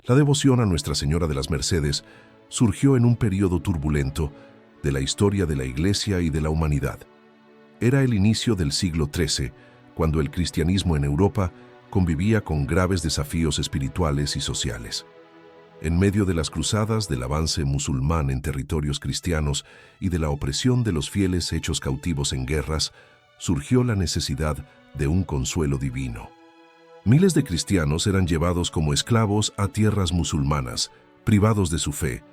La devoción a Nuestra Señora de las Mercedes surgió en un periodo turbulento de la historia de la Iglesia y de la humanidad. Era el inicio del siglo XIII, cuando el cristianismo en Europa convivía con graves desafíos espirituales y sociales. En medio de las cruzadas, del avance musulmán en territorios cristianos y de la opresión de los fieles hechos cautivos en guerras, surgió la necesidad de un consuelo divino. Miles de cristianos eran llevados como esclavos a tierras musulmanas, privados de su fe,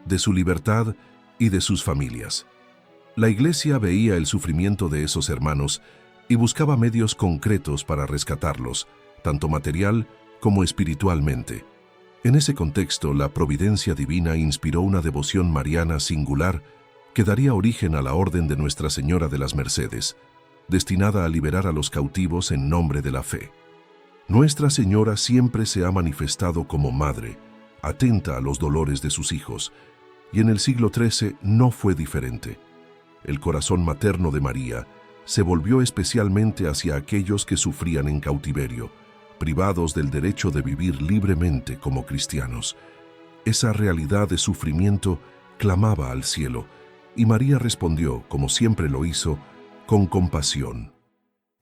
de su libertad y de sus familias. La Iglesia veía el sufrimiento de esos hermanos y buscaba medios concretos para rescatarlos, tanto material como espiritualmente. En ese contexto, la providencia divina inspiró una devoción mariana singular que daría origen a la Orden de Nuestra Señora de las Mercedes, destinada a liberar a los cautivos en nombre de la fe. Nuestra Señora siempre se ha manifestado como madre, atenta a los dolores de sus hijos, y en el siglo XIII no fue diferente. El corazón materno de María se volvió especialmente hacia aquellos que sufrían en cautiverio, privados del derecho de vivir libremente como cristianos. Esa realidad de sufrimiento clamaba al cielo, y María respondió, como siempre lo hizo, con compasión.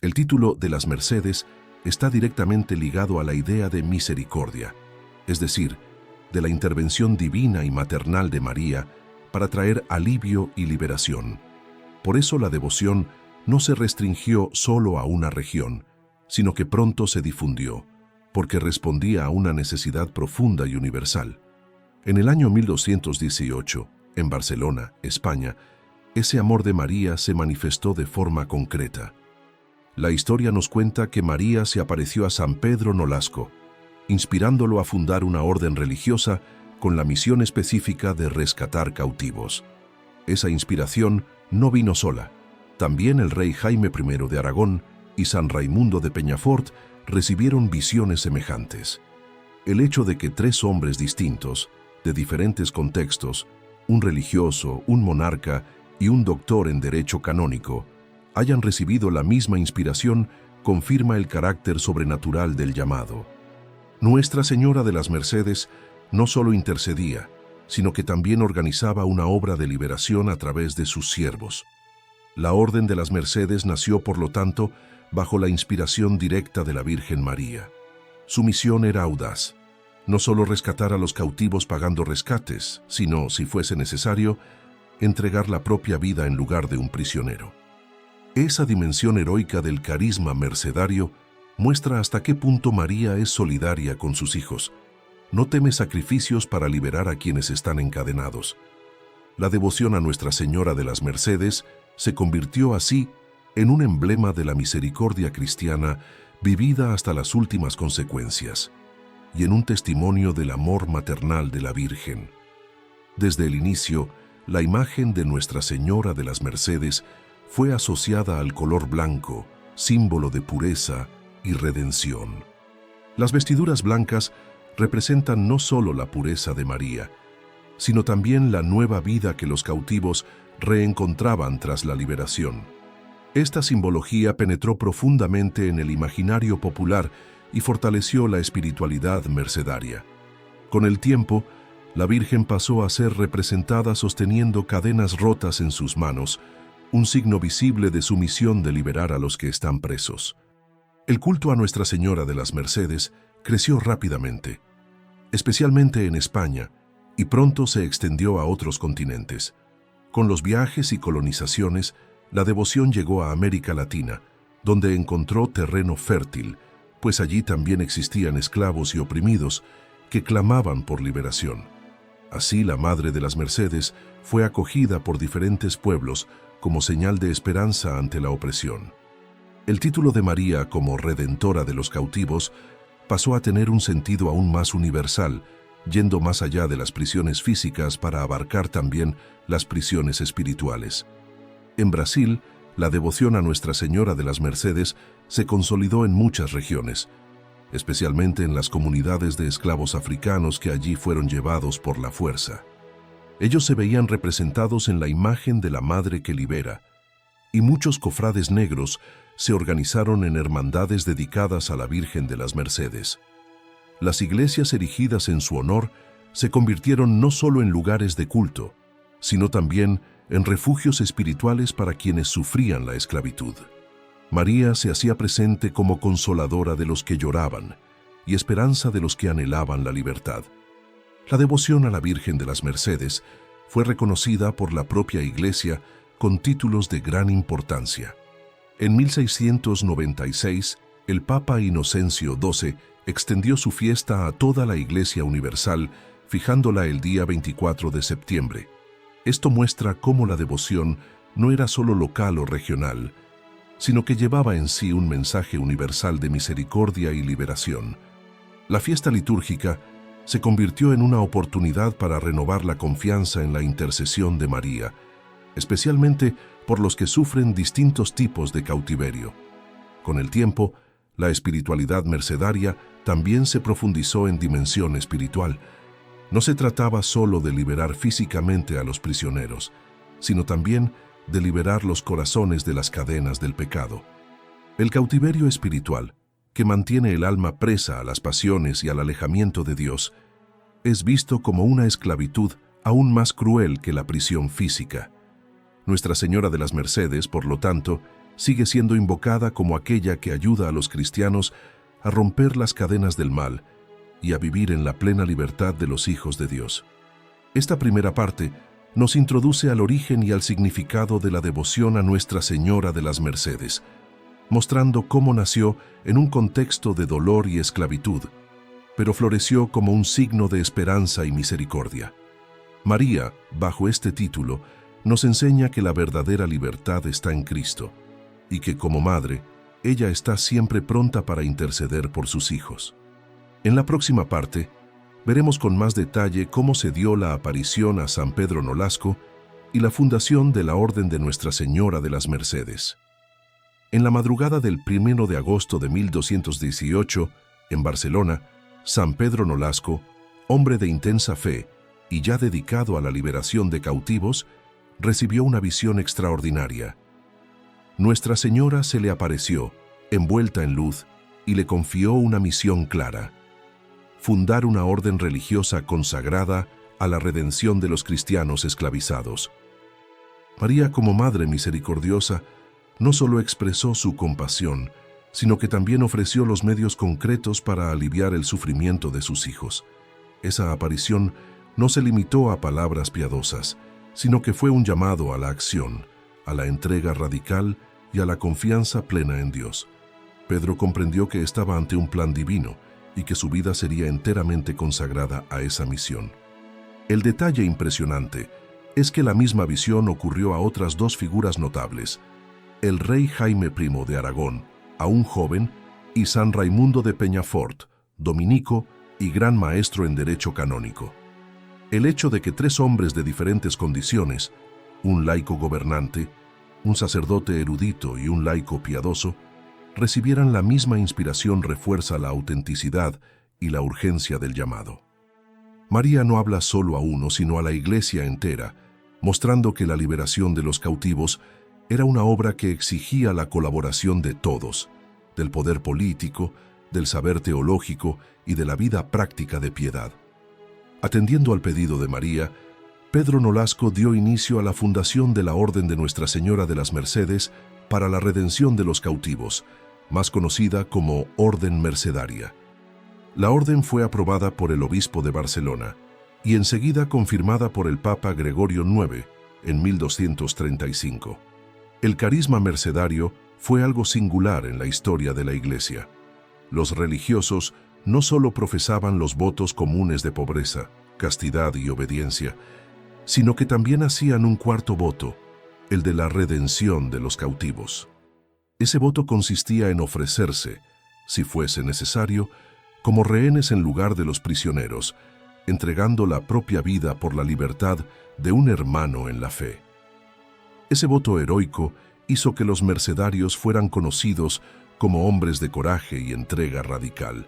El título de las Mercedes está directamente ligado a la idea de misericordia, es decir, de la intervención divina y maternal de María para traer alivio y liberación. Por eso la devoción no se restringió solo a una región, sino que pronto se difundió, porque respondía a una necesidad profunda y universal. En el año 1218, en Barcelona, España, ese amor de María se manifestó de forma concreta. La historia nos cuenta que María se apareció a San Pedro Nolasco, inspirándolo a fundar una orden religiosa con la misión específica de rescatar cautivos. Esa inspiración no vino sola. También el rey Jaime I de Aragón y San Raimundo de Peñafort recibieron visiones semejantes. El hecho de que tres hombres distintos, de diferentes contextos, un religioso, un monarca y un doctor en derecho canónico, hayan recibido la misma inspiración confirma el carácter sobrenatural del llamado. Nuestra Señora de las Mercedes no solo intercedía, sino que también organizaba una obra de liberación a través de sus siervos. La Orden de las Mercedes nació, por lo tanto, bajo la inspiración directa de la Virgen María. Su misión era audaz, no solo rescatar a los cautivos pagando rescates, sino, si fuese necesario, entregar la propia vida en lugar de un prisionero. Esa dimensión heroica del carisma mercedario muestra hasta qué punto María es solidaria con sus hijos. No teme sacrificios para liberar a quienes están encadenados. La devoción a Nuestra Señora de las Mercedes se convirtió así en un emblema de la misericordia cristiana vivida hasta las últimas consecuencias, y en un testimonio del amor maternal de la Virgen. Desde el inicio, la imagen de Nuestra Señora de las Mercedes fue asociada al color blanco, símbolo de pureza y redención. Las vestiduras blancas representan no solo la pureza de María, sino también la nueva vida que los cautivos reencontraban tras la liberación. Esta simbología penetró profundamente en el imaginario popular y fortaleció la espiritualidad mercedaria. Con el tiempo, la Virgen pasó a ser representada sosteniendo cadenas rotas en sus manos, un signo visible de su misión de liberar a los que están presos. El culto a Nuestra Señora de las Mercedes creció rápidamente, especialmente en España, y pronto se extendió a otros continentes. Con los viajes y colonizaciones, la devoción llegó a América Latina, donde encontró terreno fértil, pues allí también existían esclavos y oprimidos que clamaban por liberación. Así, la Madre de las Mercedes fue acogida por diferentes pueblos como señal de esperanza ante la opresión. El título de María como Redentora de los cautivos pasó a tener un sentido aún más universal, yendo más allá de las prisiones físicas para abarcar también las prisiones espirituales. En Brasil, la devoción a Nuestra Señora de las Mercedes se consolidó en muchas regiones, especialmente en las comunidades de esclavos africanos que allí fueron llevados por la fuerza. Ellos se veían representados en la imagen de la Madre que libera, y muchos cofrades negros se organizaron en hermandades dedicadas a la Virgen de las Mercedes. las iglesias erigidas en su honor se convirtieron no solo en lugares de culto, sino también en refugios espirituales para quienes sufrían la esclavitud. María se hacía presente como consoladora de los que lloraban y esperanza de los que anhelaban la libertad. La devoción a la Virgen de las Mercedes fue reconocida por la propia Iglesia con títulos de gran importancia. En 1696, el Papa Inocencio XII extendió su fiesta a toda la Iglesia Universal, fijándola el día 24 de septiembre. Esto muestra cómo la devoción no era solo local o regional, sino que llevaba en sí un mensaje universal de misericordia y liberación. La fiesta litúrgica se convirtió en una oportunidad para renovar la confianza en la intercesión de María, especialmente por los que sufren distintos tipos de cautiverio. Con el tiempo, la espiritualidad mercedaria también se profundizó en dimensión espiritual. No se trataba solo de liberar físicamente a los prisioneros, sino también de liberar los corazones de las cadenas del pecado. El cautiverio espiritual, que mantiene el alma presa a las pasiones y al alejamiento de Dios, es visto como una esclavitud aún más cruel que la prisión física. Nuestra Señora de las Mercedes, por lo tanto, sigue siendo invocada como aquella que ayuda a los cristianos a romper las cadenas del mal y a vivir en la plena libertad de los hijos de Dios. Esta primera parte nos introduce al origen y al significado de la devoción a Nuestra Señora de las Mercedes, mostrando cómo nació en un contexto de dolor y esclavitud, pero floreció como un signo de esperanza y misericordia. María, bajo este título, nos enseña que la verdadera libertad está en Cristo y que como madre, ella está siempre pronta para interceder por sus hijos. En la próxima parte, veremos con más detalle cómo se dio la aparición a San Pedro Nolasco y la fundación de la Orden de Nuestra Señora de las Mercedes. En la madrugada del 1 de agosto de 1218, en Barcelona, San Pedro Nolasco, hombre de intensa fe y ya dedicado a la liberación de cautivos, recibió una visión extraordinaria. Nuestra Señora se le apareció, envuelta en luz, y le confió una misión clara: fundar una orden religiosa consagrada a la redención de los cristianos esclavizados. María, como Madre misericordiosa, no solo expresó su compasión, sino que también ofreció los medios concretos para aliviar el sufrimiento de sus hijos. Esa aparición no se limitó a palabras piadosas, sino que fue un llamado a la acción, a la entrega radical y a la confianza plena en Dios. Pedro comprendió que estaba ante un plan divino y que su vida sería enteramente consagrada a esa misión. El detalle impresionante es que la misma visión ocurrió a otras dos figuras notables: el rey Jaime I de Aragón, aún joven, y San Raimundo de Peñafort, dominico y gran maestro en derecho canónico. El hecho de que tres hombres de diferentes condiciones, un laico gobernante, un sacerdote erudito y un laico piadoso, recibieran la misma inspiración refuerza la autenticidad y la urgencia del llamado. María no habla solo a uno, sino a la Iglesia entera, mostrando que la liberación de los cautivos era una obra que exigía la colaboración de todos, del poder político, del saber teológico y de la vida práctica de piedad. Atendiendo al pedido de María, Pedro Nolasco dio inicio a la fundación de la Orden de Nuestra Señora de las Mercedes para la redención de los cautivos, más conocida como Orden Mercedaria. La orden fue aprobada por el obispo de Barcelona y enseguida confirmada por el Papa Gregorio IX en 1235. El carisma mercedario fue algo singular en la historia de la Iglesia. Los religiosos no solo profesaban los votos comunes de pobreza, castidad y obediencia, sino que también hacían un cuarto voto, el de la redención de los cautivos. Ese voto consistía en ofrecerse, si fuese necesario, como rehenes en lugar de los prisioneros, entregando la propia vida por la libertad de un hermano en la fe. Ese voto heroico hizo que los mercedarios fueran conocidos como hombres de coraje y entrega radical.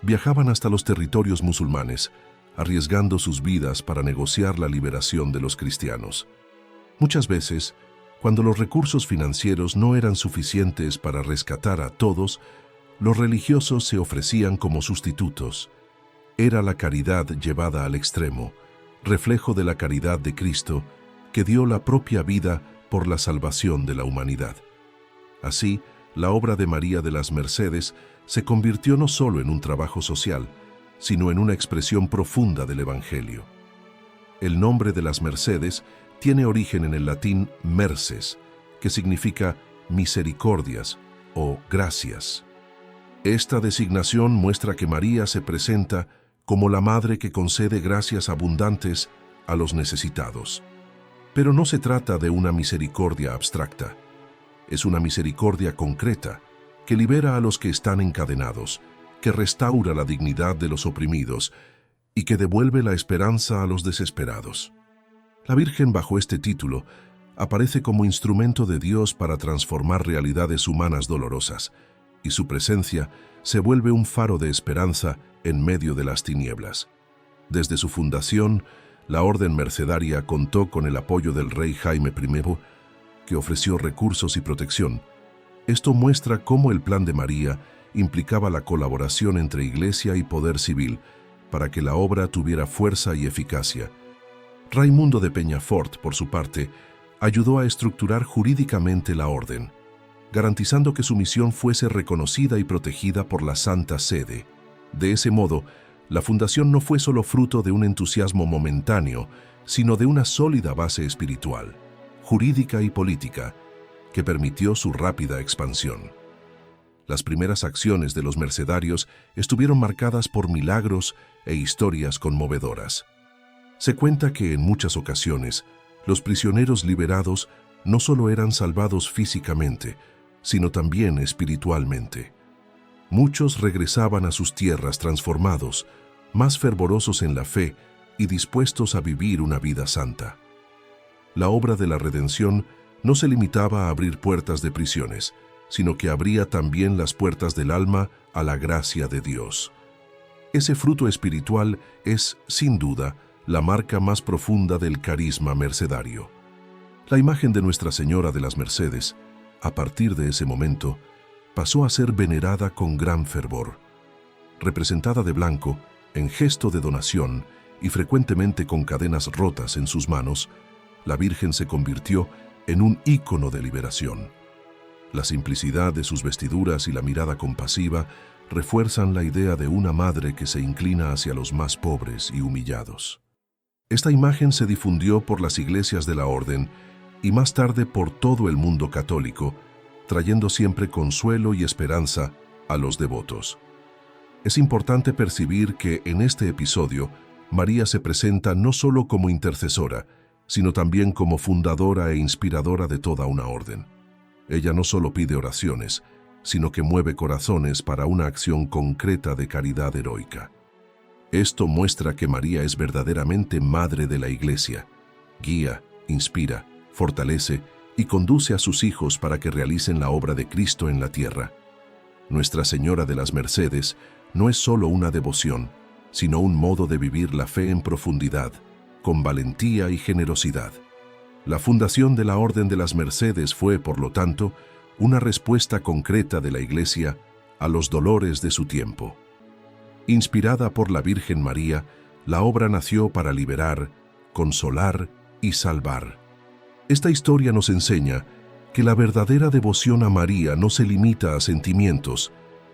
Viajaban hasta los territorios musulmanes, arriesgando sus vidas para negociar la liberación de los cristianos. Muchas veces, cuando los recursos financieros no eran suficientes para rescatar a todos, los religiosos se ofrecían como sustitutos, Era la caridad llevada al extremo, reflejo de la caridad de Cristo, que dio la propia vida por la salvación de la humanidad. Así, la obra de María de las Mercedes se convirtió no solo en un trabajo social, sino en una expresión profunda del Evangelio. El nombre de las Mercedes tiene origen en el latín merces, que significa misericordias o gracias. Esta designación muestra que María se presenta como la madre que concede gracias abundantes a los necesitados. Pero no se trata de una misericordia abstracta. Es una misericordia concreta que libera a los que están encadenados, que restaura la dignidad de los oprimidos y que devuelve la esperanza a los desesperados. La Virgen, bajo este título, aparece como instrumento de Dios para transformar realidades humanas dolorosas, y su presencia se vuelve un faro de esperanza en medio de las tinieblas. Desde su fundación, la Orden Mercedaria contó con el apoyo del rey Jaime I, que ofreció recursos y protección. Esto muestra cómo el plan de María implicaba la colaboración entre Iglesia y poder civil para que la obra tuviera fuerza y eficacia. Raimundo de Peñafort, por su parte, ayudó a estructurar jurídicamente la orden, garantizando que su misión fuese reconocida y protegida por la Santa Sede. De ese modo, la fundación no fue solo fruto de un entusiasmo momentáneo, sino de una sólida base espiritual, jurídica y política, que permitió su rápida expansión. Las primeras acciones de los mercedarios estuvieron marcadas por milagros e historias conmovedoras. Se cuenta que en muchas ocasiones, los prisioneros liberados no solo eran salvados físicamente, sino también espiritualmente. Muchos regresaban a sus tierras transformados, más fervorosos en la fe y dispuestos a vivir una vida santa. La obra de la redención no se limitaba a abrir puertas de prisiones, sino que abría también las puertas del alma a la gracia de Dios. Ese fruto espiritual es, sin duda, la marca más profunda del carisma mercedario. La imagen de Nuestra Señora de las Mercedes, a partir de ese momento, pasó a ser venerada con gran fervor. Representada de blanco, en gesto de donación y frecuentemente con cadenas rotas en sus manos, la Virgen se convirtió en un ícono de liberación. La simplicidad de sus vestiduras y la mirada compasiva refuerzan la idea de una madre que se inclina hacia los más pobres y humillados. Esta imagen se difundió por las iglesias de la Orden y más tarde por todo el mundo católico, trayendo siempre consuelo y esperanza a los devotos. Es importante percibir que en este episodio María se presenta no solo como intercesora, sino también como fundadora e inspiradora de toda una orden. Ella no solo pide oraciones, sino que mueve corazones para una acción concreta de caridad heroica. Esto muestra que María es verdaderamente madre de la Iglesia, guía, inspira, fortalece y conduce a sus hijos para que realicen la obra de Cristo en la tierra. Nuestra Señora de las Mercedes no es solo una devoción, sino un modo de vivir la fe en profundidad, con valentía y generosidad. La fundación de la Orden de las Mercedes fue, por lo tanto, una respuesta concreta de la Iglesia a los dolores de su tiempo. Inspirada por la Virgen María, la obra nació para liberar, consolar y salvar. Esta historia nos enseña que la verdadera devoción a María no se limita a sentimientos,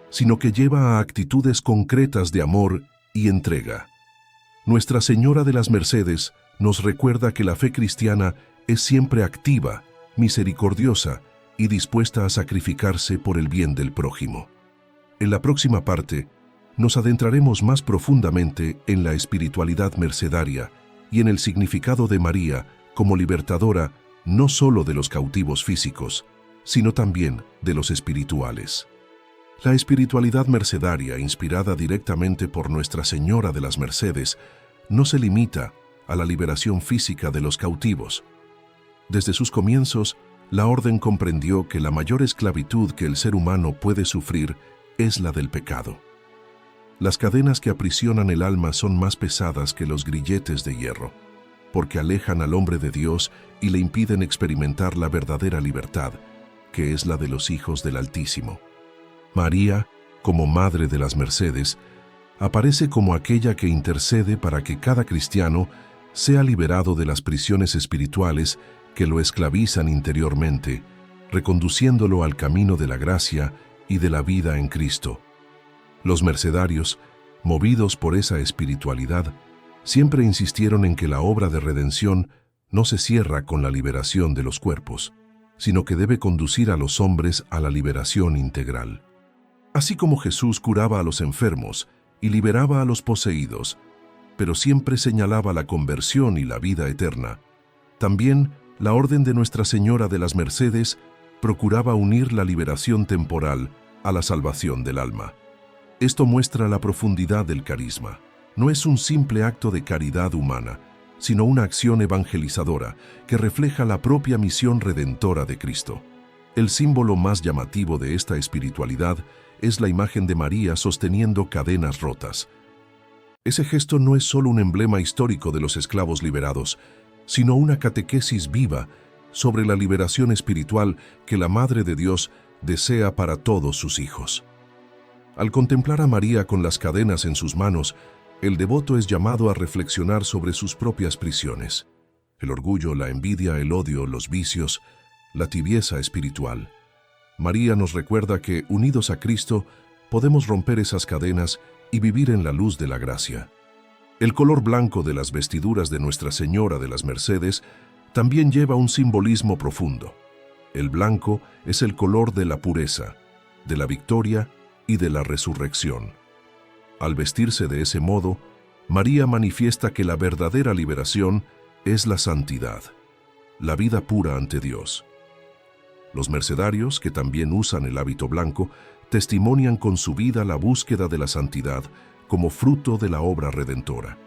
sino que lleva a actitudes concretas de amor y entrega. Nuestra Señora de las Mercedes nos recuerda que la fe cristiana es siempre activa, misericordiosa y dispuesta a sacrificarse por el bien del prójimo. En la próxima parte, nos adentraremos más profundamente en la espiritualidad mercedaria y en el significado de María como libertadora no solo de los cautivos físicos, sino también de los espirituales. La espiritualidad mercedaria, inspirada directamente por Nuestra Señora de las Mercedes, no se limita a la liberación física de los cautivos. Desde sus comienzos, la Orden comprendió que la mayor esclavitud que el ser humano puede sufrir es la del pecado. Las cadenas que aprisionan el alma son más pesadas que los grilletes de hierro, porque alejan al hombre de Dios y le impiden experimentar la verdadera libertad, que es la de los hijos del Altísimo. María, como Madre de las Mercedes, aparece como aquella que intercede para que cada cristiano sea liberado de las prisiones espirituales que lo esclavizan interiormente, reconduciéndolo al camino de la gracia y de la vida en Cristo. Los mercedarios, movidos por esa espiritualidad, siempre insistieron en que la obra de redención no se cierra con la liberación de los cuerpos, sino que debe conducir a los hombres a la liberación integral. Así como Jesús curaba a los enfermos y liberaba a los poseídos, pero siempre señalaba la conversión y la vida eterna, también la Orden de Nuestra Señora de las Mercedes procuraba unir la liberación temporal a la salvación del alma. Esto muestra la profundidad del carisma. No es un simple acto de caridad humana, sino una acción evangelizadora que refleja la propia misión redentora de Cristo. El símbolo más llamativo de esta espiritualidad es la imagen de María sosteniendo cadenas rotas. Ese gesto no es solo un emblema histórico de los esclavos liberados, sino una catequesis viva sobre la liberación espiritual que la Madre de Dios desea para todos sus hijos. Al contemplar a María con las cadenas en sus manos, el devoto es llamado a reflexionar sobre sus propias prisiones: el orgullo, la envidia, el odio, los vicios, la tibieza espiritual. María nos recuerda que, unidos a Cristo, podemos romper esas cadenas y vivir en la luz de la gracia. El color blanco de las vestiduras de Nuestra Señora de las Mercedes también lleva un simbolismo profundo. El blanco es el color de la pureza, de la victoria y de la resurrección. Al vestirse de ese modo, María manifiesta que la verdadera liberación es la santidad, la vida pura ante Dios. Los mercedarios, que también usan el hábito blanco, testimonian con su vida la búsqueda de la santidad como fruto de la obra redentora.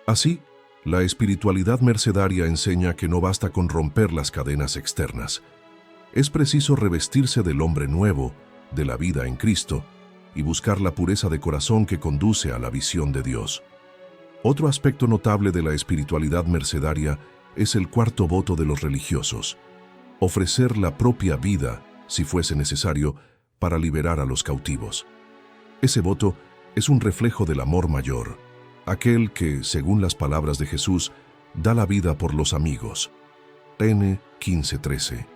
Así, la espiritualidad mercedaria enseña que no basta con romper las cadenas externas. Es preciso revestirse del hombre nuevo, de la vida en Cristo, y buscar la pureza de corazón que conduce a la visión de Dios. Otro aspecto notable de la espiritualidad mercedaria es el cuarto voto de los religiosos: ofrecer la propia vida, si fuese necesario, para liberar a los cautivos. Ese voto es un reflejo del amor mayor, aquel que, según las palabras de Jesús, da la vida por los amigos. N. 15:13.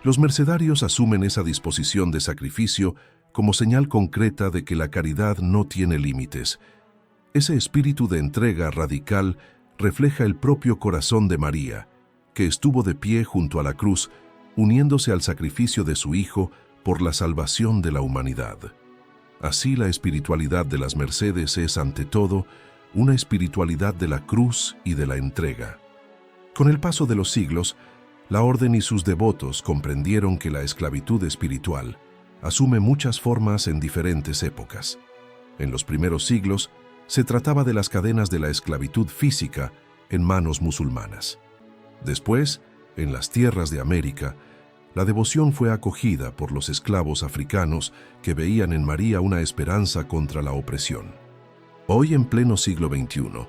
Los mercedarios asumen esa disposición de sacrificio como señal concreta de que la caridad no tiene límites. Ese espíritu de entrega radical refleja el propio corazón de María, que estuvo de pie junto a la cruz, uniéndose al sacrificio de su Hijo por la salvación de la humanidad. Así, la espiritualidad de las Mercedes es, ante todo, una espiritualidad de la cruz y de la entrega. Con el paso de los siglos, la orden y sus devotos comprendieron que la esclavitud espiritual asume muchas formas en diferentes épocas. En los primeros siglos, se trataba de las cadenas de la esclavitud física en manos musulmanas. Después, en las tierras de América, la devoción fue acogida por los esclavos africanos que veían en María una esperanza contra la opresión. Hoy, en pleno siglo XXI,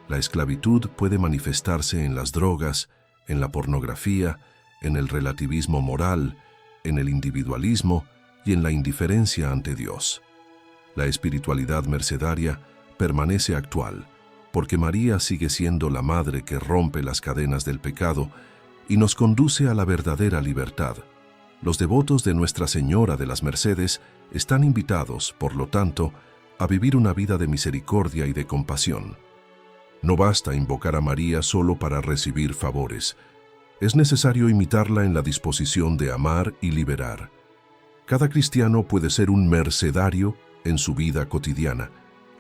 la esclavitud puede manifestarse en las drogas, en la pornografía, en el relativismo moral, en el individualismo y en la indiferencia ante Dios. La espiritualidad mercedaria permanece actual, porque María sigue siendo la madre que rompe las cadenas del pecado y nos conduce a la verdadera libertad. Los devotos de Nuestra Señora de las Mercedes están invitados, por lo tanto, a vivir una vida de misericordia y de compasión. No basta invocar a María solo para recibir favores. Es necesario imitarla en la disposición de amar y liberar. Cada cristiano puede ser un mercedario en su vida cotidiana,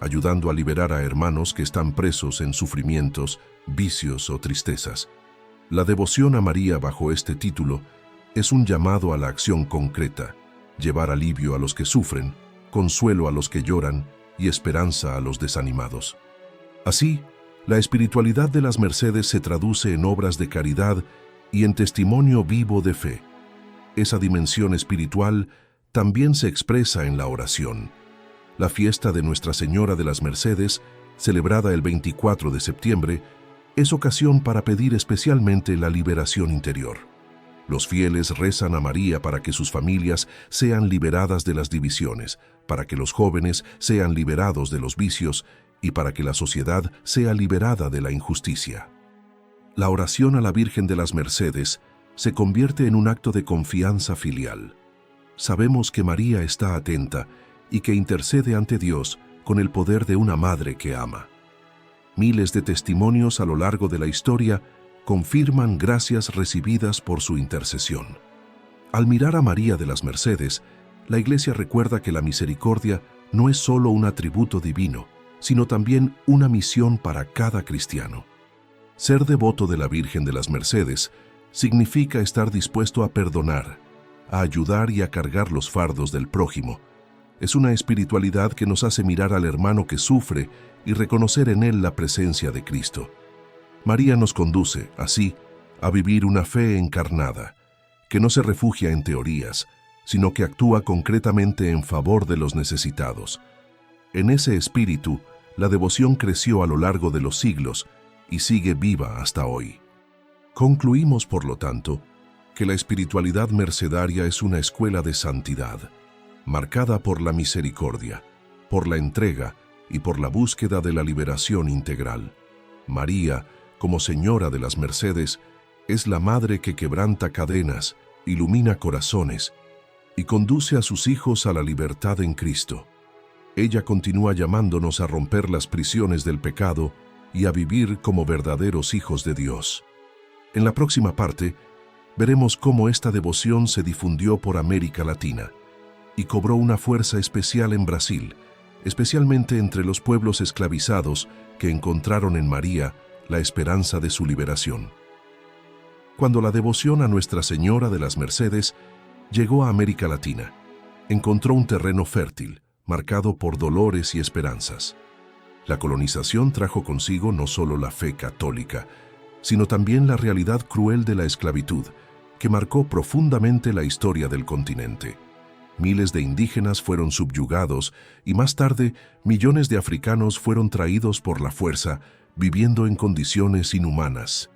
ayudando a liberar a hermanos que están presos en sufrimientos, vicios o tristezas. La devoción a María bajo este título es un llamado a la acción concreta: llevar alivio a los que sufren, consuelo a los que lloran y esperanza a los desanimados. Así, la espiritualidad de las Mercedes se traduce en obras de caridad y en testimonio vivo de fe. Esa dimensión espiritual también se expresa en la oración. La fiesta de Nuestra Señora de las Mercedes, celebrada el 24 de septiembre, es ocasión para pedir especialmente la liberación interior. Los fieles rezan a María para que sus familias sean liberadas de las divisiones, para que los jóvenes sean liberados de los vicios y para que la sociedad sea liberada de la injusticia. La oración a la Virgen de las Mercedes se convierte en un acto de confianza filial. Sabemos que María está atenta y que intercede ante Dios con el poder de una madre que ama. Miles de testimonios a lo largo de la historia confirman gracias recibidas por su intercesión. Al mirar a María de las Mercedes, la Iglesia recuerda que la misericordia no es solo un atributo divino, sino también una misión para cada cristiano. Ser devoto de la Virgen de las Mercedes significa estar dispuesto a perdonar, a ayudar y a cargar los fardos del prójimo. Es una espiritualidad que nos hace mirar al hermano que sufre y reconocer en él la presencia de Cristo. María nos conduce, así, a vivir una fe encarnada, que no se refugia en teorías, sino que actúa concretamente en favor de los necesitados. En ese espíritu, la devoción creció a lo largo de los siglos y sigue viva hasta hoy. Concluimos, por lo tanto, que la espiritualidad mercedaria es una escuela de santidad, marcada por la misericordia, por la entrega y por la búsqueda de la liberación integral. María, como Señora de las Mercedes, es la Madre que quebranta cadenas, ilumina corazones y conduce a sus hijos a la libertad en Cristo. Ella continúa llamándonos a romper las prisiones del pecado y a vivir como verdaderos hijos de Dios. En la próxima parte, veremos cómo esta devoción se difundió por América Latina y cobró una fuerza especial en Brasil, especialmente entre los pueblos esclavizados que encontraron en María la esperanza de su liberación. Cuando la devoción a Nuestra Señora de las Mercedes llegó a América Latina, encontró un terreno fértil, marcado por dolores y esperanzas. La colonización trajo consigo no solo la fe católica, sino también la realidad cruel de la esclavitud, que marcó profundamente la historia del continente. Miles de indígenas fueron subyugados y más tarde millones de africanos fueron traídos por la fuerza, viviendo en condiciones inhumanas.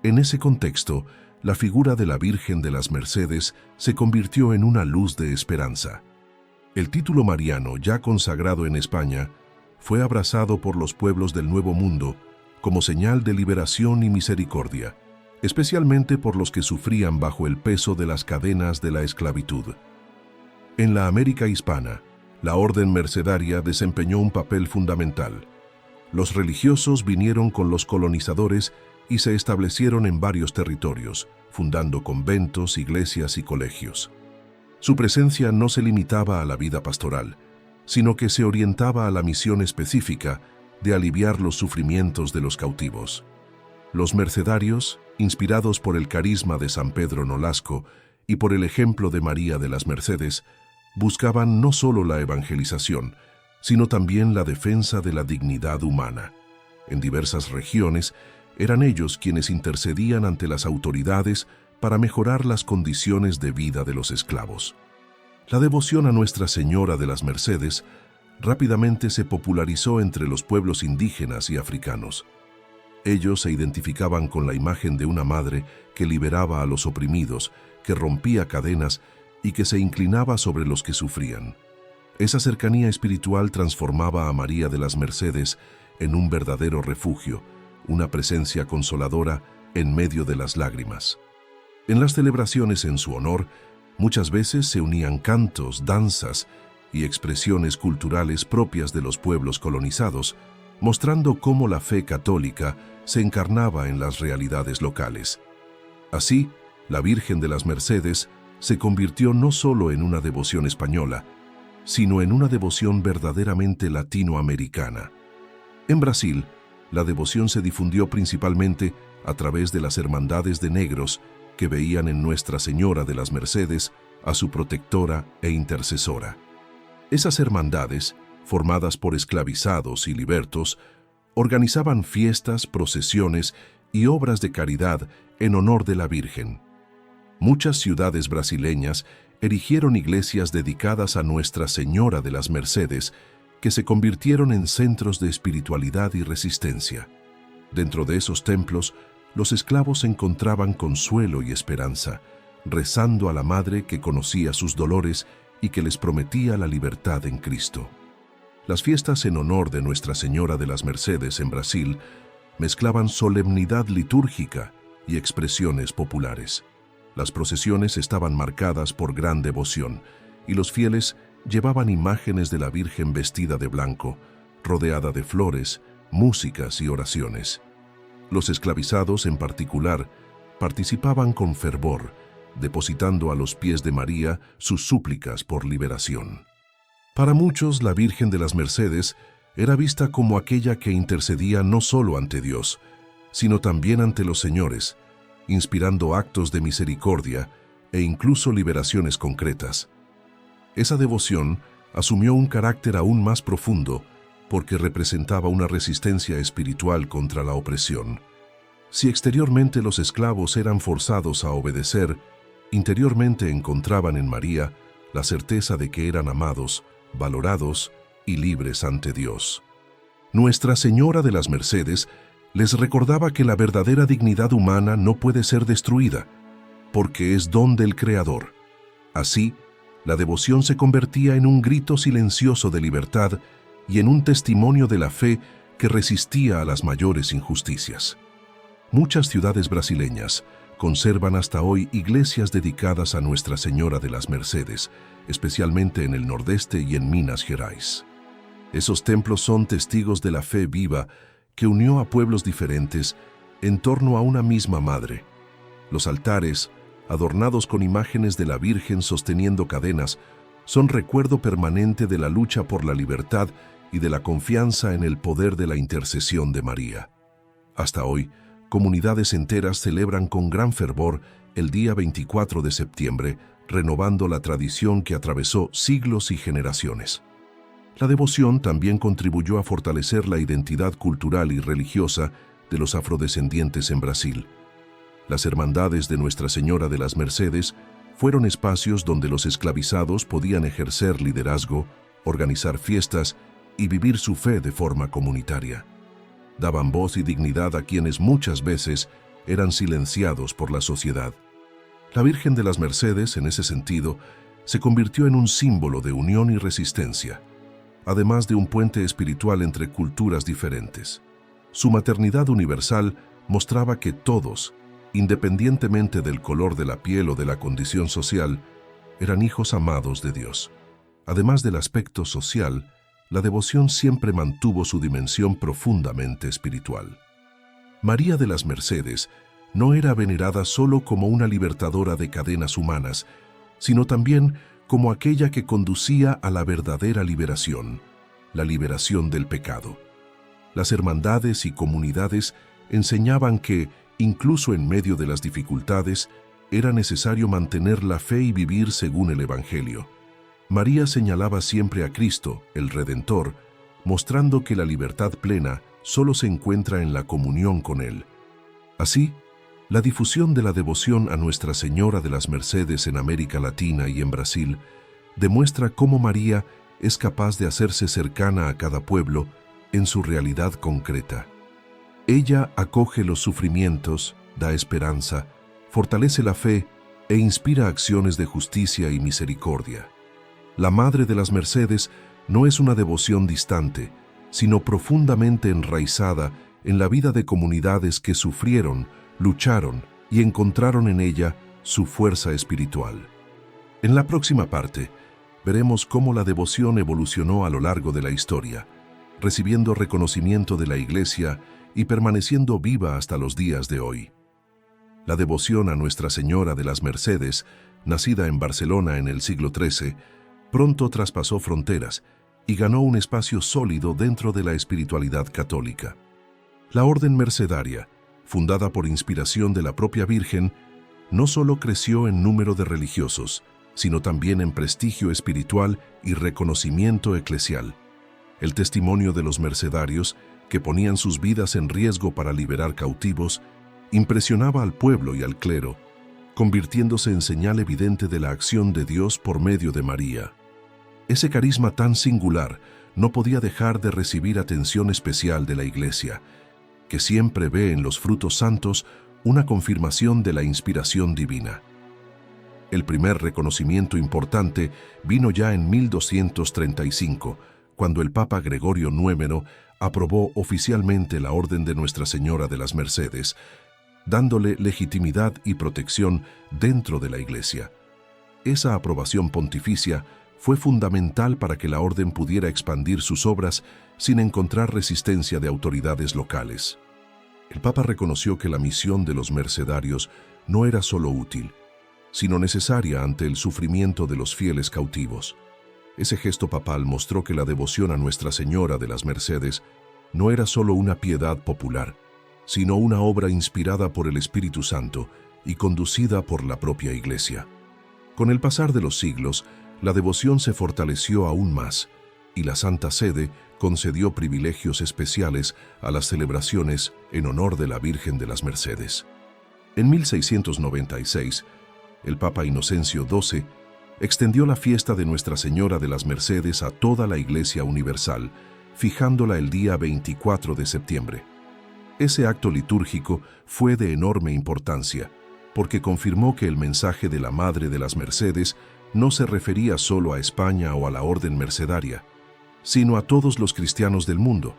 En ese contexto, la figura de la Virgen de las Mercedes se convirtió en una luz de esperanza. El título mariano, ya consagrado en España, fue abrazado por los pueblos del Nuevo Mundo como señal de liberación y misericordia, especialmente por los que sufrían bajo el peso de las cadenas de la esclavitud. En la América hispana, la orden mercedaria desempeñó un papel fundamental. Los religiosos vinieron con los colonizadores y se establecieron en varios territorios, fundando conventos, iglesias y colegios. Su presencia no se limitaba a la vida pastoral, sino que se orientaba a la misión específica de aliviar los sufrimientos de los cautivos. Los mercedarios, inspirados por el carisma de San Pedro Nolasco y por el ejemplo de María de las Mercedes, buscaban no solo la evangelización, sino también la defensa de la dignidad humana. En diversas regiones, eran ellos quienes intercedían ante las autoridades para mejorar las condiciones de vida de los esclavos. La devoción a Nuestra Señora de las Mercedes rápidamente se popularizó entre los pueblos indígenas y africanos. Ellos se identificaban con la imagen de una madre que liberaba a los oprimidos, que rompía cadenas y que se inclinaba sobre los que sufrían. Esa cercanía espiritual transformaba a María de las Mercedes en un verdadero refugio, una presencia consoladora en medio de las lágrimas. En las celebraciones en su honor, muchas veces se unían cantos, danzas y expresiones culturales propias de los pueblos colonizados, mostrando cómo la fe católica se encarnaba en las realidades locales. Así, la Virgen de las Mercedes se convirtió no solo en una devoción española, sino en una devoción verdaderamente latinoamericana. En Brasil, la devoción se difundió principalmente a través de las hermandades de negros que veían en Nuestra Señora de las Mercedes a su protectora e intercesora. Esas hermandades, formadas por esclavizados y libertos, organizaban fiestas, procesiones y obras de caridad en honor de la Virgen. Muchas ciudades brasileñas erigieron iglesias dedicadas a Nuestra Señora de las Mercedes, que se convirtieron en centros de espiritualidad y resistencia. Dentro de esos templos, los esclavos encontraban consuelo y esperanza, rezando a la Madre que conocía sus dolores y que les prometía la libertad en Cristo. Las fiestas en honor de Nuestra Señora de las Mercedes en Brasil mezclaban solemnidad litúrgica y expresiones populares. Las procesiones estaban marcadas por gran devoción y los fieles llevaban imágenes de la Virgen vestida de blanco, rodeada de flores, músicas y oraciones. Los esclavizados, en particular, participaban con fervor, depositando a los pies de María sus súplicas por liberación. Para muchos, la Virgen de las Mercedes era vista como aquella que intercedía no solo ante Dios, sino también ante los señores, inspirando actos de misericordia e incluso liberaciones concretas. Esa devoción asumió un carácter aún más profundo porque representaba una resistencia espiritual contra la opresión. Si exteriormente los esclavos eran forzados a obedecer, interiormente encontraban en María la certeza de que eran amados, valorados y libres ante Dios. Nuestra Señora de las Mercedes les recordaba que la verdadera dignidad humana no puede ser destruida, porque es don del Creador. Así, la devoción se convertía en un grito silencioso de libertad y en un testimonio de la fe que resistía a las mayores injusticias. Muchas ciudades brasileñas conservan hasta hoy iglesias dedicadas a Nuestra Señora de las Mercedes, especialmente en el Nordeste y en Minas Gerais. Esos templos son testigos de la fe viva que unió a pueblos diferentes en torno a una misma madre. Los altares, adornados con imágenes de la Virgen sosteniendo cadenas, son recuerdo permanente de la lucha por la libertad y de la confianza en el poder de la intercesión de María. Hasta hoy, comunidades enteras celebran con gran fervor el día 24 de septiembre, renovando la tradición que atravesó siglos y generaciones. La devoción también contribuyó a fortalecer la identidad cultural y religiosa de los afrodescendientes en Brasil. Las hermandades de Nuestra Señora de las Mercedes fueron espacios donde los esclavizados podían ejercer liderazgo, organizar fiestas y vivir su fe de forma comunitaria. Daban voz y dignidad a quienes muchas veces eran silenciados por la sociedad. La Virgen de las Mercedes, en ese sentido, se convirtió en un símbolo de unión y resistencia, además de un puente espiritual entre culturas diferentes. Su maternidad universal mostraba que todos, independientemente del color de la piel o de la condición social, eran hijos amados de Dios. Además del aspecto social, la devoción siempre mantuvo su dimensión profundamente espiritual. María de las Mercedes no era venerada solo como una libertadora de cadenas humanas, sino también como aquella que conducía a la verdadera liberación, la liberación del pecado. Las hermandades y comunidades enseñaban que, incluso en medio de las dificultades, era necesario mantener la fe y vivir según el Evangelio. María señalaba siempre a Cristo, el Redentor, mostrando que la libertad plena solo se encuentra en la comunión con Él. Así, la difusión de la devoción a Nuestra Señora de las Mercedes en América Latina y en Brasil demuestra cómo María es capaz de hacerse cercana a cada pueblo en su realidad concreta. Ella acoge los sufrimientos, da esperanza, fortalece la fe e inspira acciones de justicia y misericordia. La Madre de las Mercedes no es una devoción distante, sino profundamente enraizada en la vida de comunidades que sufrieron, lucharon y encontraron en ella su fuerza espiritual. En la próxima parte, veremos cómo la devoción evolucionó a lo largo de la historia, recibiendo reconocimiento de la Iglesia y permaneciendo viva hasta los días de hoy. La devoción a Nuestra Señora de las Mercedes, nacida en Barcelona en el siglo XIII, pronto traspasó fronteras y ganó un espacio sólido dentro de la espiritualidad católica. La Orden Mercedaria, fundada por inspiración de la propia Virgen, no solo creció en número de religiosos, sino también en prestigio espiritual y reconocimiento eclesial. El testimonio de los mercedarios, que ponían sus vidas en riesgo para liberar cautivos, impresionaba al pueblo y al clero, convirtiéndose en señal evidente de la acción de Dios por medio de María. Ese carisma tan singular no podía dejar de recibir atención especial de la Iglesia, que siempre ve en los frutos santos una confirmación de la inspiración divina. El primer reconocimiento importante vino ya en 1235, cuando el Papa Gregorio IX aprobó oficialmente la Orden de Nuestra Señora de las Mercedes, dándole legitimidad y protección dentro de la Iglesia. Esa aprobación pontificia fue fundamental para que la orden pudiera expandir sus obras sin encontrar resistencia de autoridades locales. El Papa reconoció que la misión de los mercedarios no era solo útil, sino necesaria ante el sufrimiento de los fieles cautivos. Ese gesto papal mostró que la devoción a Nuestra Señora de las Mercedes no era solo una piedad popular, sino una obra inspirada por el Espíritu Santo y conducida por la propia Iglesia. Con el pasar de los siglos, la devoción se fortaleció aún más, y la Santa Sede concedió privilegios especiales a las celebraciones en honor de la Virgen de las Mercedes. En 1696, el Papa Inocencio XII extendió la fiesta de Nuestra Señora de las Mercedes a toda la Iglesia Universal, fijándola el día 24 de septiembre. Ese acto litúrgico fue de enorme importancia, porque confirmó que el mensaje de la Madre de las Mercedes no se refería solo a España o a la Orden Mercedaria, sino a todos los cristianos del mundo.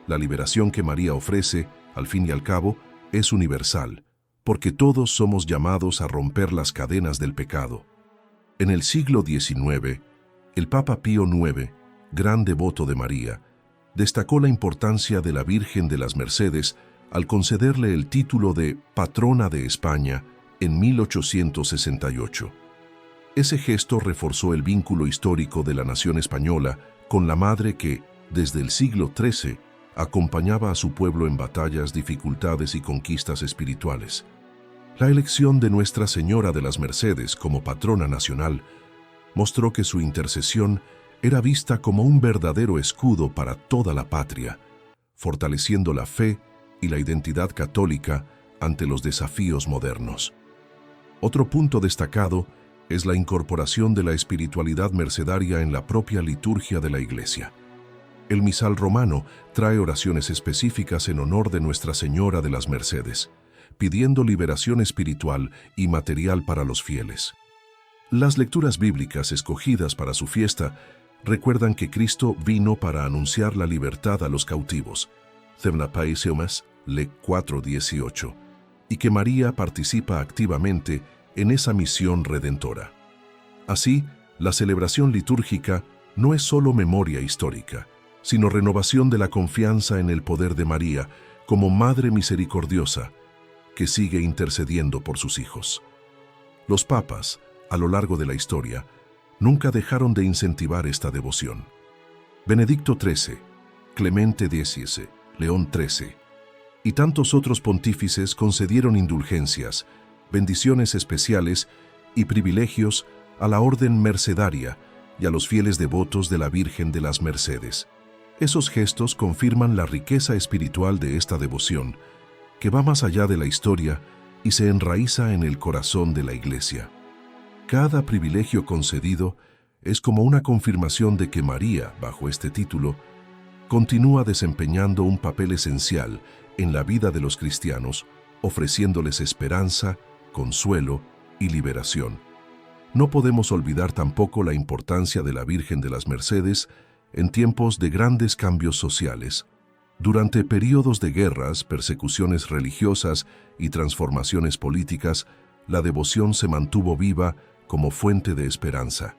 La liberación que María ofrece, al fin y al cabo, es universal, porque todos somos llamados a romper las cadenas del pecado. En el siglo XIX, el Papa Pío IX, gran devoto de María, destacó la importancia de la Virgen de las Mercedes al concederle el título de Patrona de España en 1868. Ese gesto reforzó el vínculo histórico de la nación española con la madre que, desde el siglo XIII, acompañaba a su pueblo en batallas, dificultades y conquistas espirituales. La elección de Nuestra Señora de las Mercedes como patrona nacional mostró que su intercesión era vista como un verdadero escudo para toda la patria, fortaleciendo la fe y la identidad católica ante los desafíos modernos. Otro punto destacado es la incorporación de la espiritualidad mercedaria en la propia liturgia de la Iglesia. El misal romano trae oraciones específicas en honor de Nuestra Señora de las Mercedes, pidiendo liberación espiritual y material para los fieles. Las lecturas bíblicas escogidas para su fiesta recuerdan que Cristo vino para anunciar la libertad a los cautivos, Le 4:18, y que María participa activamente en esa misión redentora. Así, la celebración litúrgica no es solo memoria histórica, sino renovación de la confianza en el poder de María como Madre misericordiosa, que sigue intercediendo por sus hijos. Los papas, a lo largo de la historia, nunca dejaron de incentivar esta devoción. Benedicto XIII, Clemente X, León XIII y tantos otros pontífices concedieron indulgencias, bendiciones especiales y privilegios a la orden mercedaria y a los fieles devotos de la Virgen de las Mercedes. Esos gestos confirman la riqueza espiritual de esta devoción, que va más allá de la historia y se enraiza en el corazón de la Iglesia. Cada privilegio concedido es como una confirmación de que María, bajo este título, continúa desempeñando un papel esencial en la vida de los cristianos, ofreciéndoles esperanza, consuelo y liberación. No podemos olvidar tampoco la importancia de la Virgen de las Mercedes en tiempos de grandes cambios sociales. Durante períodos de guerras, persecuciones religiosas y transformaciones políticas, la devoción se mantuvo viva como fuente de esperanza.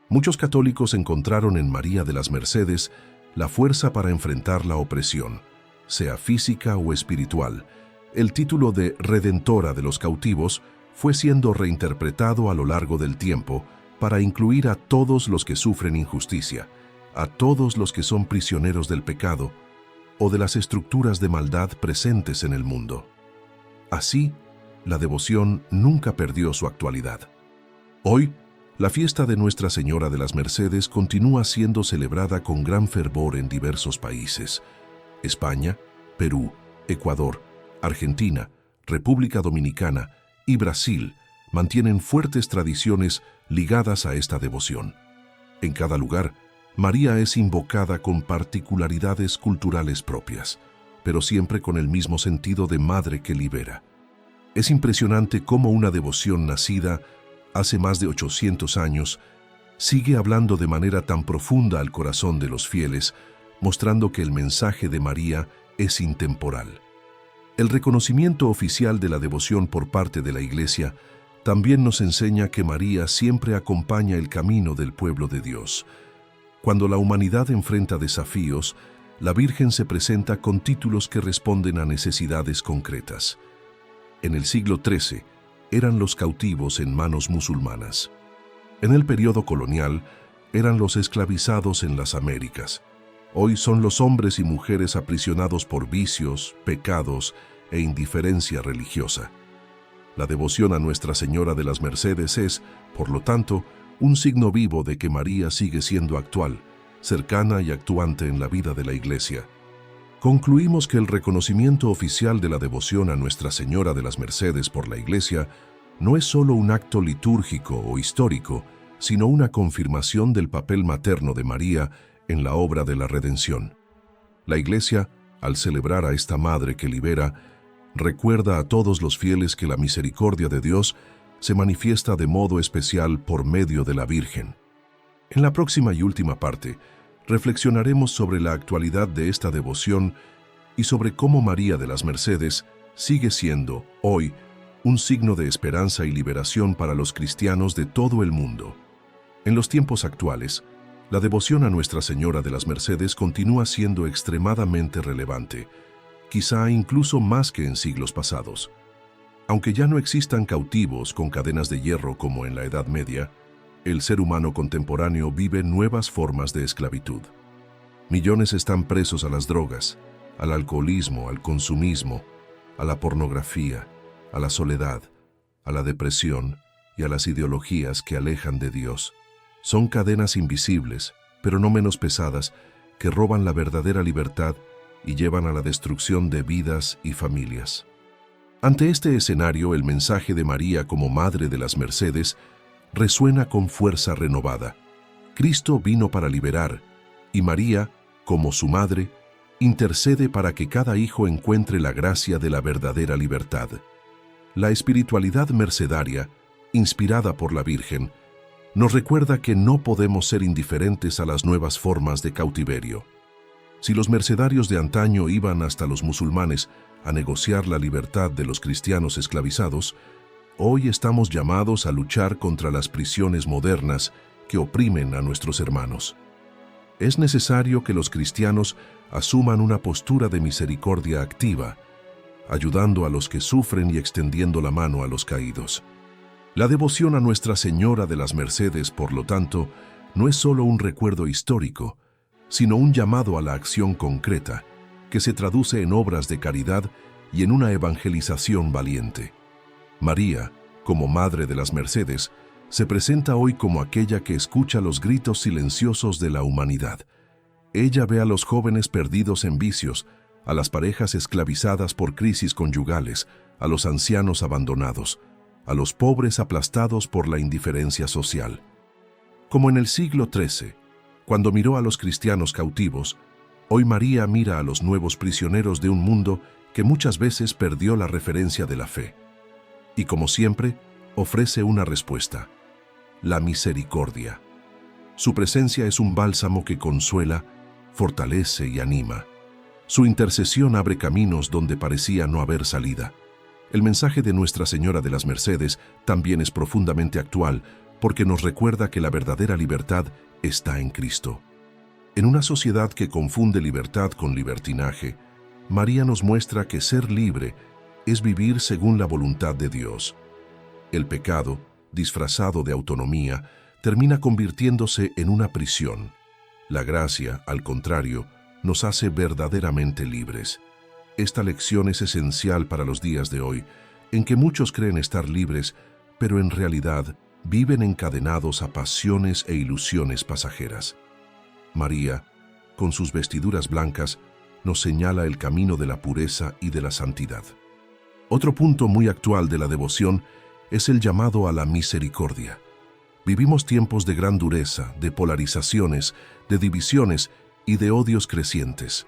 Muchos católicos encontraron en María de las Mercedes la fuerza para enfrentar la opresión, sea física o espiritual. El título de Redentora de los cautivos fue siendo reinterpretado a lo largo del tiempo para incluir a todos los que sufren injusticia, a todos los que son prisioneros del pecado o de las estructuras de maldad presentes en el mundo. Así, la devoción nunca perdió su actualidad. Hoy, la fiesta de Nuestra Señora de las Mercedes continúa siendo celebrada con gran fervor en diversos países. España, Perú, Ecuador, Argentina, República Dominicana y Brasil mantienen fuertes tradiciones ligadas a esta devoción. En cada lugar, María es invocada con particularidades culturales propias, pero siempre con el mismo sentido de madre que libera. Es impresionante cómo una devoción nacida hace más de 800 años, sigue hablando de manera tan profunda al corazón de los fieles, mostrando que el mensaje de María es intemporal. El reconocimiento oficial de la devoción por parte de la Iglesia también nos enseña que María siempre acompaña el camino del pueblo de Dios. Cuando la humanidad enfrenta desafíos, la Virgen se presenta con títulos que responden a necesidades concretas. En el siglo XIII, eran los cautivos en manos musulmanas. En el periodo colonial, eran los esclavizados en las Américas. Hoy son los hombres y mujeres aprisionados por vicios, pecados e indiferencia religiosa. La devoción a Nuestra Señora de las Mercedes es, por lo tanto, un signo vivo de que María sigue siendo actual, cercana y actuante en la vida de la Iglesia. Concluimos que el reconocimiento oficial de la devoción a Nuestra Señora de las Mercedes por la Iglesia no es solo un acto litúrgico o histórico, sino una confirmación del papel materno de María en la obra de la redención. La Iglesia, al celebrar a esta Madre que libera, recuerda a todos los fieles que la misericordia de Dios se manifiesta de modo especial por medio de la Virgen. En la próxima y última parte, reflexionaremos sobre la actualidad de esta devoción y sobre cómo María de las Mercedes sigue siendo, hoy, un signo de esperanza y liberación para los cristianos de todo el mundo. En los tiempos actuales, la devoción a Nuestra Señora de las Mercedes continúa siendo extremadamente relevante, quizá incluso más que en siglos pasados. Aunque ya no existan cautivos con cadenas de hierro como en la Edad Media, el ser humano contemporáneo vive nuevas formas de esclavitud. Millones están presos a las drogas, al alcoholismo, al consumismo, a la pornografía, a la soledad, a la depresión y a las ideologías que alejan de Dios. Son cadenas invisibles, pero no menos pesadas, que roban la verdadera libertad y llevan a la destrucción de vidas y familias. Ante este escenario, el mensaje de María como Madre de las Mercedes resuena con fuerza renovada. Cristo vino para liberar, y María, como su madre, intercede para que cada hijo encuentre la gracia de la verdadera libertad. La espiritualidad mercedaria, inspirada por la Virgen, nos recuerda que no podemos ser indiferentes a las nuevas formas de cautiverio. Si los mercedarios de antaño iban hasta los musulmanes a negociar la libertad de los cristianos esclavizados, hoy estamos llamados a luchar contra las prisiones modernas que oprimen a nuestros hermanos. Es necesario que los cristianos asuman una postura de misericordia activa, ayudando a los que sufren y extendiendo la mano a los caídos. La devoción a Nuestra Señora de las Mercedes, por lo tanto, no es solo un recuerdo histórico, sino un llamado a la acción concreta, que se traduce en obras de caridad y en una evangelización valiente. María, como Madre de las Mercedes, se presenta hoy como aquella que escucha los gritos silenciosos de la humanidad. Ella ve a los jóvenes perdidos en vicios, a las parejas esclavizadas por crisis conyugales, a los ancianos abandonados, a los pobres aplastados por la indiferencia social. Como en el siglo XIII, cuando miró a los cristianos cautivos, hoy María mira a los nuevos prisioneros de un mundo que muchas veces perdió la referencia de la fe. Y como siempre, ofrece una respuesta: la misericordia. Su presencia es un bálsamo que consuela, fortalece y anima. Su intercesión abre caminos donde parecía no haber salida. El mensaje de Nuestra Señora de las Mercedes también es profundamente actual porque nos recuerda que la verdadera libertad está en Cristo. En una sociedad que confunde libertad con libertinaje, María nos muestra que ser libre es vivir según la voluntad de Dios. El pecado, disfrazado de autonomía, termina convirtiéndose en una prisión. La gracia, al contrario, nos hace verdaderamente libres. Esta lección es esencial para los días de hoy, en que muchos creen estar libres, pero en realidad viven encadenados a pasiones e ilusiones pasajeras. María, con sus vestiduras blancas, nos señala el camino de la pureza y de la santidad. Otro punto muy actual de la devoción es el llamado a la misericordia. Vivimos tiempos de gran dureza, de polarizaciones, de divisiones y de odios crecientes.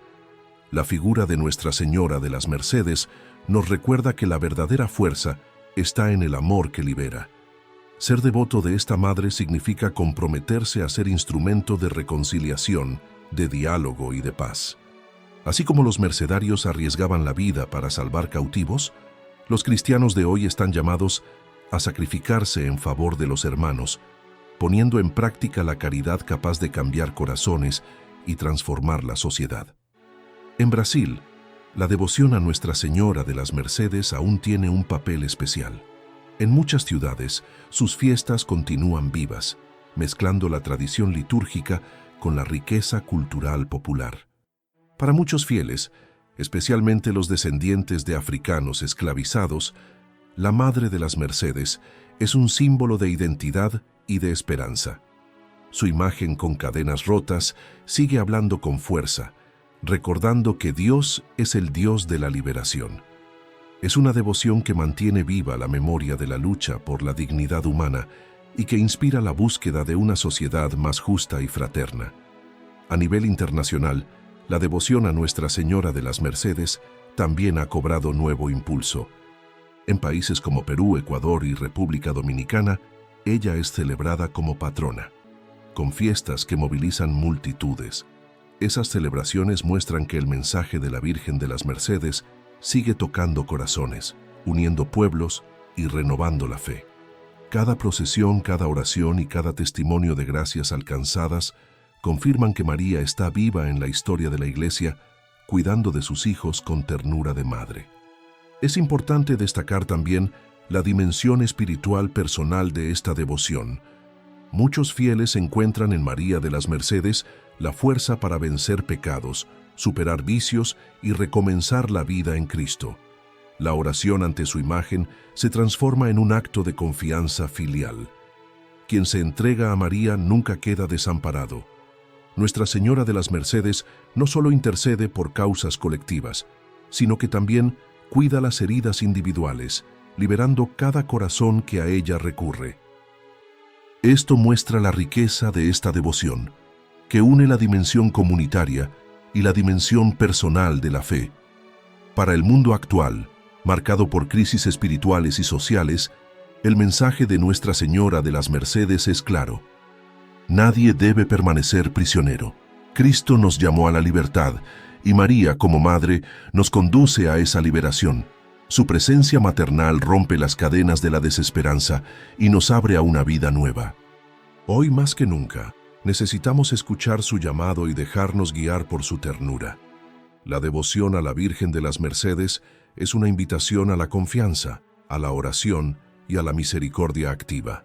La figura de Nuestra Señora de las Mercedes nos recuerda que la verdadera fuerza está en el amor que libera. Ser devoto de esta madre significa comprometerse a ser instrumento de reconciliación, de diálogo y de paz. Así como los mercedarios arriesgaban la vida para salvar cautivos, los cristianos de hoy están llamados a sacrificarse en favor de los hermanos, poniendo en práctica la caridad capaz de cambiar corazones y transformar la sociedad. En Brasil, la devoción a Nuestra Señora de las Mercedes aún tiene un papel especial. En muchas ciudades, sus fiestas continúan vivas, mezclando la tradición litúrgica con la riqueza cultural popular. Para muchos fieles, especialmente los descendientes de africanos esclavizados, la Madre de las Mercedes es un símbolo de identidad y de esperanza. Su imagen con cadenas rotas sigue hablando con fuerza, recordando que Dios es el Dios de la liberación. Es una devoción que mantiene viva la memoria de la lucha por la dignidad humana y que inspira la búsqueda de una sociedad más justa y fraterna. A nivel internacional, la devoción a Nuestra Señora de las Mercedes también ha cobrado nuevo impulso. En países como Perú, Ecuador y República Dominicana, ella es celebrada como patrona, con fiestas que movilizan multitudes. Esas celebraciones muestran que el mensaje de la Virgen de las Mercedes sigue tocando corazones, uniendo pueblos y renovando la fe. Cada procesión, cada oración y cada testimonio de gracias alcanzadas confirman que María está viva en la historia de la Iglesia, cuidando de sus hijos con ternura de madre. Es importante destacar también la dimensión espiritual personal de esta devoción. Muchos fieles encuentran en María de las Mercedes la fuerza para vencer pecados, superar vicios y recomenzar la vida en Cristo. La oración ante su imagen se transforma en un acto de confianza filial. Quien se entrega a María nunca queda desamparado. Nuestra Señora de las Mercedes no solo intercede por causas colectivas, sino que también cuida las heridas individuales, liberando cada corazón que a ella recurre. Esto muestra la riqueza de esta devoción, que une la dimensión comunitaria y la dimensión personal de la fe. Para el mundo actual, marcado por crisis espirituales y sociales, el mensaje de Nuestra Señora de las Mercedes es claro. Nadie debe permanecer prisionero. Cristo nos llamó a la libertad y María, como madre, nos conduce a esa liberación. Su presencia maternal rompe las cadenas de la desesperanza y nos abre a una vida nueva. Hoy más que nunca, necesitamos escuchar su llamado y dejarnos guiar por su ternura. La devoción a la Virgen de las Mercedes es una invitación a la confianza, a la oración y a la misericordia activa.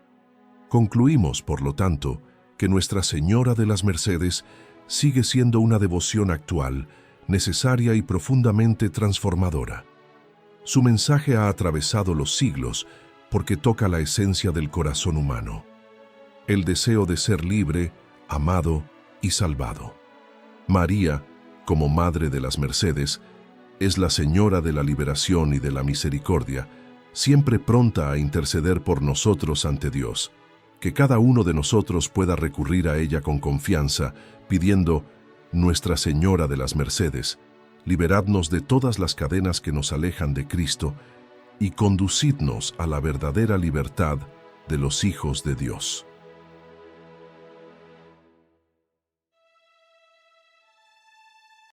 Concluimos, por lo tanto, que Nuestra Señora de las Mercedes sigue siendo una devoción actual, necesaria y profundamente transformadora. Su mensaje ha atravesado los siglos porque toca la esencia del corazón humano, el deseo de ser libre, amado y salvado. María, como Madre de las Mercedes, es la Señora de la liberación y de la misericordia, siempre pronta a interceder por nosotros ante Dios. Que cada uno de nosotros pueda recurrir a ella con confianza, pidiendo: Nuestra Señora de las Mercedes, liberadnos de todas las cadenas que nos alejan de Cristo y conducidnos a la verdadera libertad de los hijos de Dios.